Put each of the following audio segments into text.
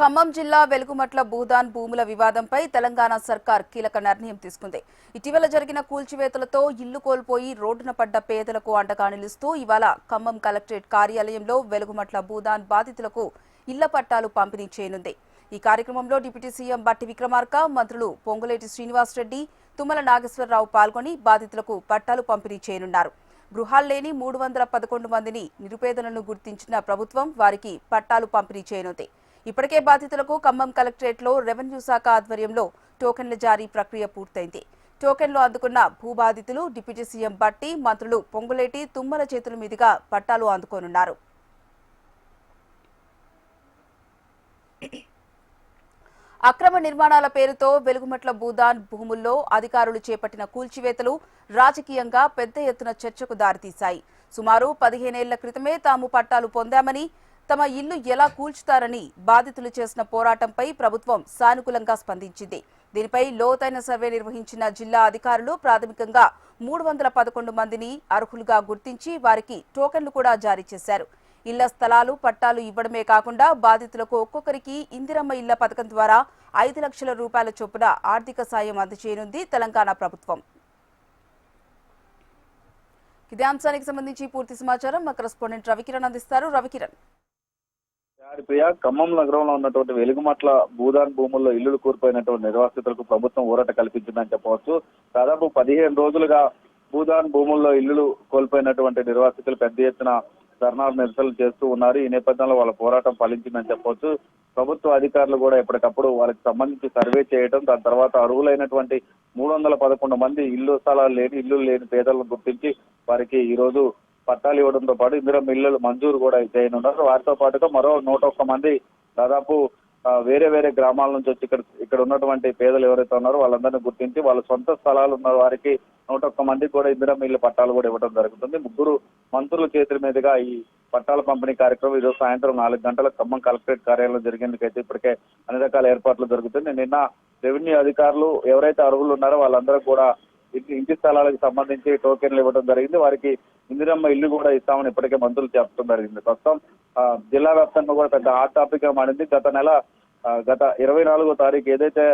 ఖమ్మం జిల్లా వెలుగుమట్ల భూదాన్ భూముల వివాదంపై తెలంగాణ సర్కార్ కీలక నిర్ణయం తీసుకుంది. ఇటీవల జరిగిన కూల్చివేతలతో ఇల్లు కోల్పోయి రోడ్డున పడ్డ పేదలకు అండగా నిలుస్తూ ఇవాళ ఖమ్మం కలెక్టరేట్ కార్యాలయంలో వెలుగుమట్ల భూదాన్ బాధితులకు ఇళ్ల పట్టాలు పంపిణీ చేయనుంది. ఈ కార్యక్రమంలో డిప్యూటీ సీఎం బట్టి విక్రమార్క, మంత్రులు పొంగులేటి శ్రీనివాసరెడ్డి, తుమ్మల నాగేశ్వరరావు పాల్గొని బాధితులకు పట్టాలు పంపిణీ చేయనున్నారు. గృహాలు లేని 311 మందిని నిరుపేదలను గుర్తించిన ప్రభుత్వం వారికి పట్టాలు పంపిణీ చేయనుంది. ఇప్పటికే బాధితులకు ఖమ్మం కలెక్టరేట్లో రెవెన్యూ శాఖ ఆధ్వర్యంలో టోకెన్ల జారీ ప్రక్రియ పూర్తయింది. టోకెన్లు అందుకున్న భూబాధితులు డిప్యూటీ సీఎం బట్టి, మంత్రులు పొంగులేటి, తుమ్మల చేతుల మీదుగా పట్టాలు అందుకోనున్నారు. అక్రమ నిర్మాణాల పేరుతో వెలుగుమట్ల భూదాన్ భూముల్లో అధికారులు చేపట్టిన కూల్చివేతలు రాజకీయంగా పెద్ద ఎత్తున చర్చకు దారితీశాయి. సుమారు 15 ఏళ్ల క్రితమే తాము పట్టాలు పొందామని, తమ ఇల్లు ఎలా కూల్చుతారని బాధితులు చేసిన పోరాటంపై ప్రభుత్వం సానుకూలంగా స్పందించింది. దీనిపై లోతైన సర్వే నిర్వహించిన జిల్లా అధికారులు ప్రాథమికంగా 311 మందిని అర్హులుగా గుర్తించి వారికి టోకెన్లు కూడా జారీ చేశారు. ఇళ్ల స్థలాలు, పట్టాలు ఇవ్వడమే కాకుండా బాధితులకు ఒక్కొక్కరికి ఇందిరమ్మ ఇళ్ల పథకం ద్వారా 5 లక్షల రూపాయల చొప్పున ఆర్థిక సాయం అందజేయనుంది తెలంగాణ ప్రభుత్వం. ఇదే అంశానికి సంబంధించి పూర్తి సమాచారం మా కరెస్పాండెంట్ రవికిరణ్ అందిస్తారు. రవికిరణ్, ఖమ్మం నగరంలో ఉన్నటువంటి వెలుగుమట్ల భూదాన్ భూముల్లో ఇల్లులు కూలిపోయినటువంటి నిర్వాసితులకు ప్రభుత్వం ఊరట కల్పించిందని చెప్పవచ్చు. దాదాపు 15 రోజులుగా భూదాన్ భూముల్లో ఇల్లులు కోల్పోయినటువంటి నిర్వాసితులు పెద్ద ఎత్తున ధర్నాలు, నిరసనలు చేస్తూ ఉన్నారు. ఈ నేపథ్యంలో వాళ్ళ పోరాటం ఫలించిందని చెప్పవచ్చు. ప్రభుత్వ అధికారులు కూడా ఎప్పటికప్పుడు వాళ్ళకి సంబంధించి సర్వే చేయడం, దాని తర్వాత అర్హులైనటువంటి 311 మంది ఇల్లు స్థలాలు లేని, ఇల్లు లేని పేదలను గుర్తించి వారికి ఈ రోజు పట్టాలు ఇవ్వడంతో పాటు ఇందిరమ్మ ఇళ్లు మంజూరు కూడా చేయనున్నారు. వారితో పాటుగా మరో 101 మంది దాదాపు వేరే వేరే గ్రామాల నుంచి వచ్చి ఇక్కడ ఉన్నటువంటి పేదలు ఎవరైతే ఉన్నారో వాళ్ళందరినీ గుర్తించి వాళ్ళ సొంత స్థలాలు ఉన్న వారికి 101 మందికి కూడా ఇందిరమ్మ ఇళ్ల పట్టాలు కూడా ఇవ్వడం జరుగుతుంది. 3 మంత్రుల చేతుల మీదుగా ఈ పట్టాల పంపిణీ కార్యక్రమం ఈరోజు సాయంత్రం 4 గంటలకు ఖమ్మం కలెక్టరేట్ కార్యాలయంలో జరిగేందుకైతే ఇప్పటికే అన్ని రకాల ఏర్పాట్లు జరుగుతుంది. నిన్న రెవెన్యూ అధికారులు ఎవరైతే అర్హులు ఉన్నారో వాళ్ళందరూ కూడా ఇంటి స్థలాలకు సంబంధించి టోకెన్లు ఇవ్వడం జరిగింది. వారికి ఇందిరమ్మ ఇల్లు కూడా ఇస్తామని ఇప్పటికే మంత్రులు చెప్పడం జరిగింది. ప్రస్తుతం జిల్లా వ్యాప్తంగా కూడా పెద్ద హాట్ టాపిక్ గా మారింది. గత 24వ తారీఖు ఏదైతే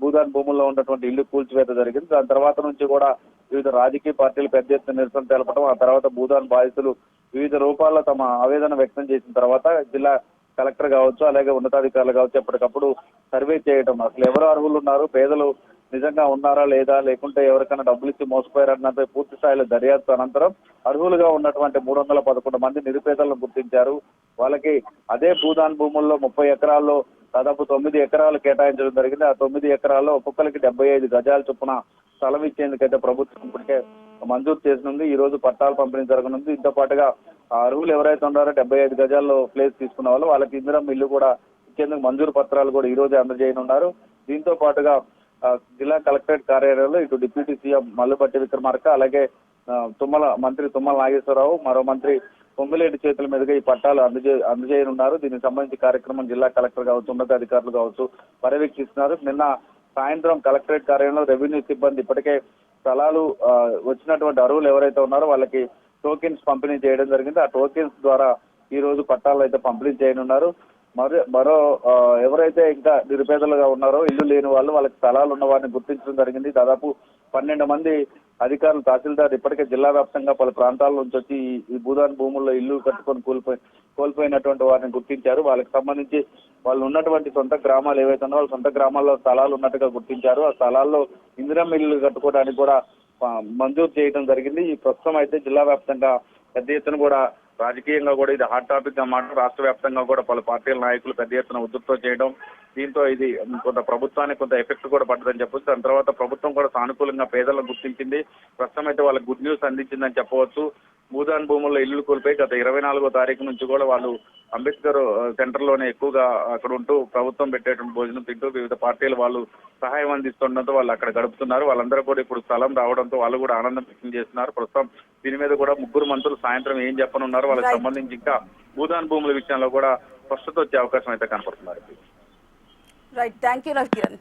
భూదాన్ భూముల్లో ఉన్నటువంటి ఇల్లు కూల్చివేత జరిగింది, దాని తర్వాత నుంచి కూడా వివిధ రాజకీయ పార్టీలు పెద్ద ఎత్తున నిరసన తెలపడం, ఆ తర్వాత భూదాన్ బాధితులు వివిధ రూపాల్లో తమ ఆవేదన వ్యక్తం చేసిన తర్వాత జిల్లా కలెక్టర్ కావచ్చు, అలాగే ఉన్నతాధికారులు కావచ్చు ఎప్పటికప్పుడు సర్వే చేయడం, అసలు ఎవరు అర్హులు ఉన్నారు, పేదలు నిజంగా ఉన్నారా లేదా, లేకుంటే ఎవరికైనా డబ్బులు ఇచ్చి మోసపోయారన్నపై పూర్తి స్థాయిలో దర్యాప్తు అనంతరం అర్హులుగా ఉన్నటువంటి 311 మంది నిరుపేదలను గుర్తించారు. వాళ్ళకి అదే భూదాన్ భూముల్లో 30 ఎకరాల్లో దాదాపు 9 ఎకరాలు కేటాయించడం జరిగింది. ఆ 9 ఎకరాల్లో ఒక్కొక్కరికి 75 గజాల చొప్పున స్థలం ఇచ్చేందుకైతే ప్రభుత్వం ఇప్పటికే మంజూరు చేసినుంది. ఈ రోజు పట్టాలు పంపిణీ జరగనుంది. దీంతో పాటుగా అర్హులు ఎవరైతే ఉన్నారో 75 గజాల్లో ప్లేస్ తీసుకున్న వాళ్ళకి ఇందిరమ్మ ఇల్లు కూడా ఇచ్చేందుకు మంజూరు పత్రాలు కూడా ఈ రోజు అందజేయనున్నారు. దీంతో పాటుగా జిల్లా కలెక్టరేట్ కార్యాలయంలో ఇటు డిప్యూటీ సీఎం బట్టి విక్రమార్క, అలాగే మంత్రి తుమ్మల నాగేశ్వరరావు, మరో మంత్రి పొంగులేటి చేతుల మీదుగా ఈ పట్టాలు అందజేయనున్నారు. దీనికి సంబంధించి కార్యక్రమం జిల్లా కలెక్టర్ కావచ్చు, ఉన్నతాధికారులు కావచ్చు పర్యవేక్షిస్తున్నారు. నిన్న సాయంత్రం కలెక్టరేట్ కార్యాలయంలో రెవెన్యూ సిబ్బంది ఇప్పటికే స్థలాలు వచ్చినటువంటి అర్హులు ఎవరైతే ఉన్నారో వాళ్ళకి టోకెన్స్ పంపిణీ చేయడం జరిగింది. ఆ టోకెన్స్ ద్వారా ఈ రోజు పట్టాలు అయితే పంపిణీ చేయనున్నారు. మరో ఎవరైతే ఇంకా నిరుపేదలుగా ఉన్నారో, ఇల్లు లేని వాళ్ళకి స్థలాలు ఉన్న వారిని గుర్తించడం జరిగింది. దాదాపు 12 మంది అధికారులు, తహసీల్దార్ ఇప్పటికే జిల్లా వ్యాప్తంగా పలు ప్రాంతాల నుంచి వచ్చి ఈ భూదాన్ భూముల్లో ఇల్లు కట్టుకొని కోల్పోయినటువంటి వారిని గుర్తించారు. వాళ్ళకి సంబంధించి వాళ్ళు ఉన్నటువంటి సొంత గ్రామాలు ఏవైతే ఉన్నారో వాళ్ళ సొంత గ్రామాల్లో స్థలాలు ఉన్నట్టుగా గుర్తించారు. ఆ స్థలాల్లో ఇందిరమ్మ ఇల్లు కట్టుకోవడానికి కూడా మంజూరు చేయడం జరిగింది. ఈ ప్రస్తుతం అయితే జిల్లా వ్యాప్తంగా పెద్ద ఎత్తున కూడా రాజకీయంగా కూడా ఇది హాట్ టాపిక్ గా మాట, రాష్ట్ర వ్యాప్తంగా కూడా పలు పార్టీల నాయకులు పెద్ద ఎత్తున ఉధృతం చేయడం, దీంతో ఇది కొంత ప్రభుత్వానికి కొంత ఎఫెక్ట్ కూడా పడ్డదని చెప్పొచ్చు. దాని తర్వాత ప్రభుత్వం కూడా సానుకూలంగా పేదలను గుర్తించింది. ప్రస్తుతం అయితే వాళ్ళకి గుడ్ న్యూస్ అందించిందని చెప్పవచ్చు. భూదాన్ భూముల్లో ఇల్లు కోల్పోయి గత 24వ తారీఖు నుంచి కూడా వాళ్ళు అంబేద్కర్ సెంటర్ లోనే ఎక్కువగా అక్కడ ఉంటూ ప్రభుత్వం పెట్టేటువంటి భోజనం తింటూ వివిధ పార్టీలు వాళ్ళు సహాయం అందిస్తుండటంతో వాళ్ళు అక్కడ గడుపుతున్నారు. వాళ్ళందరూ కూడా ఇప్పుడు స్థలం రావడంతో వాళ్ళు కూడా ఆనందం వ్యక్తం చేస్తున్నారు. ప్రస్తుతం దీని మీద కూడా 3 మంత్రులు సాయంత్రం ఏం చెప్పనున్నారు, వాళ్ళకి సంబంధించి ఇంకా భూదాన్ భూముల విషయంలో కూడా స్పష్టత వచ్చే అవకాశం అయితే కనపడుతున్నారు. Right, thank you Ravikiran.